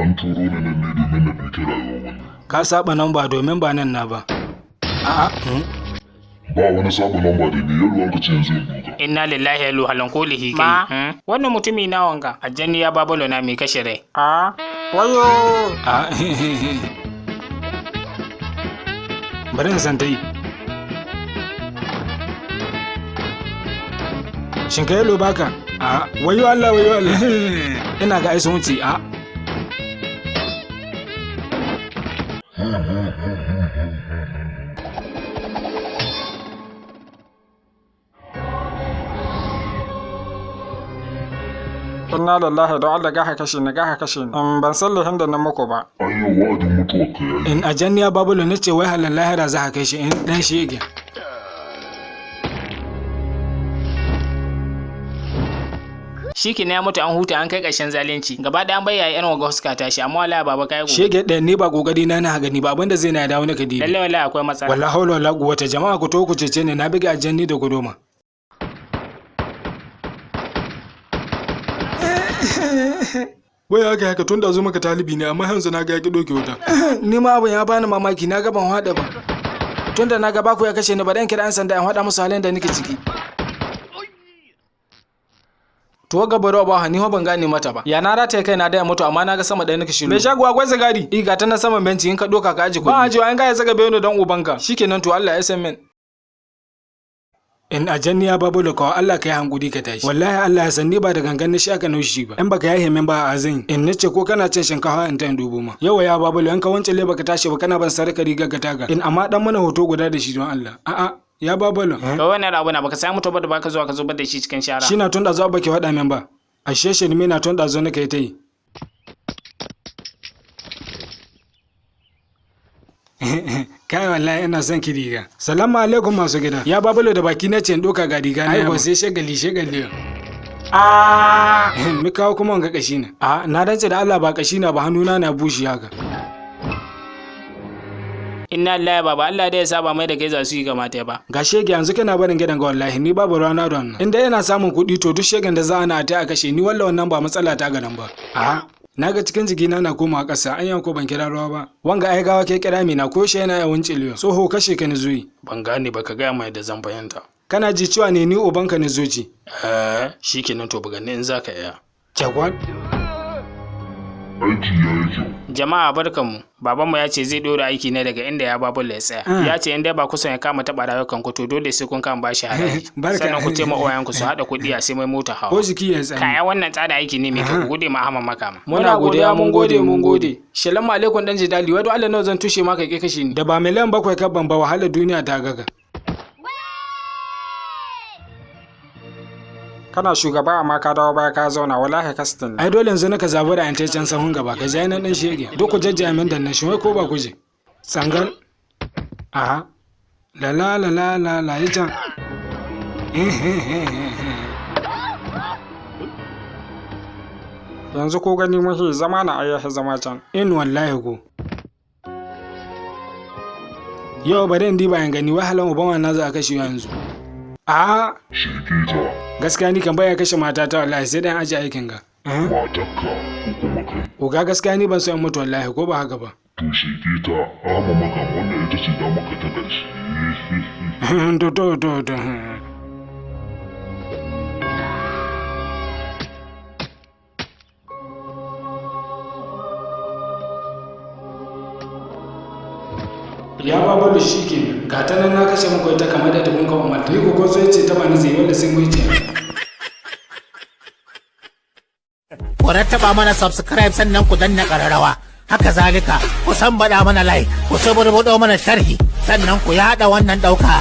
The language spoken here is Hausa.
An turo ni nan ne domin na ɗauki rayuwar wannan. Ka saba namba domin ba nan na ba. A'a. Ba wani sabon lamba da ni yalwa ka ce yanzu in duka. Inna lillahi wa halan kulihi kai. Wannan mutumi na wanka. Aljanni ya babalo na mai kashe rai. Wayo. Bari in san ta yi. Shin ka yalo baka? Wayo Allah wayo Allah. Ina ga ai sun wuce. Inna lillahi don Allah gaha kashe ni. Ban san lahin da nan muku ba. An yi wa'adin mutuwar ka yayi. In ajanniya babulu na ce wai halal lahira za ka kai shi in dan shege. Shi ke ya mutu an huta an kai ƙarshen zalunci. Gaba ɗaya an bayyana yan waga huska tashi amma wallahi baba kai gobe. Shege ɗaya ne ba kokari na gani ba abinda zai na dawo na kadi. Lalle wallahi akwai matsala. Wallahi hawla wala quwwata jama'a ku to ku cece ne na bige ajanni da guduma. Wai haka tun da zo maka talibi ne amma yanzu na ga ya ki doke wuta. Ni ma abin ya bani mamaki na ga ban hada ba. Tunda na ga baku ya kashe ni ba dan kira an sanda in hada musu halin da nake ciki. To ga baro ba ni ban gane mata ba. Ya na rata kai na da mutu amma na ga sama da nake shiru. Me shago akwai zagari? Ga ta na saman benci in ka doka ka aji kudi. Ba aji an ga ya zaga bayo dan ubanka. Shikenan to Allah ya san min. In ajanniya babu da kawo Allah kai hankuri ka tashi. Wallahi Allah ya sanni ba da gangan shi aka naushi ba. In baka yahe min ba a zan. In nace ko kana cin shinkafa in ta dubo ma. Yawa ya babu in ka wance le baka tashi ba kana ban sarka riga ga taga. In amma dan mana hoto guda da shi don Allah. Ya babalo. Ga wannan abu na baka samu to ba da baka zuwa ka zubar da shi cikin shara. Shi na tun da zuwa baki faɗa min ba. Ashe shi ne na tun da zo na kai ta yi. Kai wallahi ina son ki riga. Salamu alaikum masu gida. Ya babalo da baki na ce in doka ga riga na. Ai ba sai shagali. Mi kawo kuma ga kashi ne. Na dace da Allah ba kashi na ba hannuna na bushi haka. Inna lillahi baba Allah da ya saba mai da kai za su yi kamata ba. Ga shege yanzu kana barin gidan ga wallahi ni babu rana da wannan. Inda yana samun kuɗi to duk shegen da za ana ta a kashe ni wallahi wannan ba matsala ta ga nan ba. Naga cikin jikina na koma ƙasa an yanko ban kira ruwa ba. Wanga ai gawa ke kira mi na ko shi yana yawan ciliyo. Soho kashe ka ni zuyi. Ban gane ba ka gaya mai da zan fahimta. Kana ji cewa ne ni ubanka ni zoji. Shikenan to buganni in zaka iya. Jagwan. Aiki ya yi kyau. Jama'a barkanmu. Babanmu ya ce zai dora aiki ne daga inda ya babulla ya tsaya. Ya ce in dai ba kusan ya kama taɓa rayukan ku to dole sai kun kama bashi haraji. Sannan ku taimaka uwayenku su haɗa kuɗi a sai mai mota hawa. Ko jiki ya tsaya. Kaya wannan tsada aiki ne mai kyau gode ma Ahmad Makama. Muna godiya mun gode. Salamu alaikum dan jidali wai Allah nawa zan tushe maka kai kashi ni. Da ba miliyan 7 kabban ba wahala duniya ta gaga. Kana shugaba amma ka dawo baya ka zauna wallahi kastin. Ai dole yanzu naka zabura in can sahun gaba ka jai nan dan shege. Duk ku jajjaya min dan nan shi wai ko ba ku je. Tsangan. La yi can. Yanzu ko gani muhi zama na ayyahi zama can. In wallahi ko. Yau bari in diba yan gani wahalan uban wannan za a kashe yanzu. Shirke ta. Gaskiya ni kan baya kashe matata wallahi sai dan aje aikin ga. Matakka ko kuma kai. Oga gaskiya ni ban so in mutu wallahi ko ba haka ba. To shirke ta Ahmad Makama wannan ita ce da maka ta ƙarshe. To. Ya babu da shi ke ga ta nan na kashe muku ita kamar da dubun kan umar ni ko so yace ta bani zai wanda sai mu yi ku rattaba mana subscribe sannan ku danna kararrawa haka zalika ku san bada mana like ku saburbudo mana sharhi sannan ku yada wannan dauka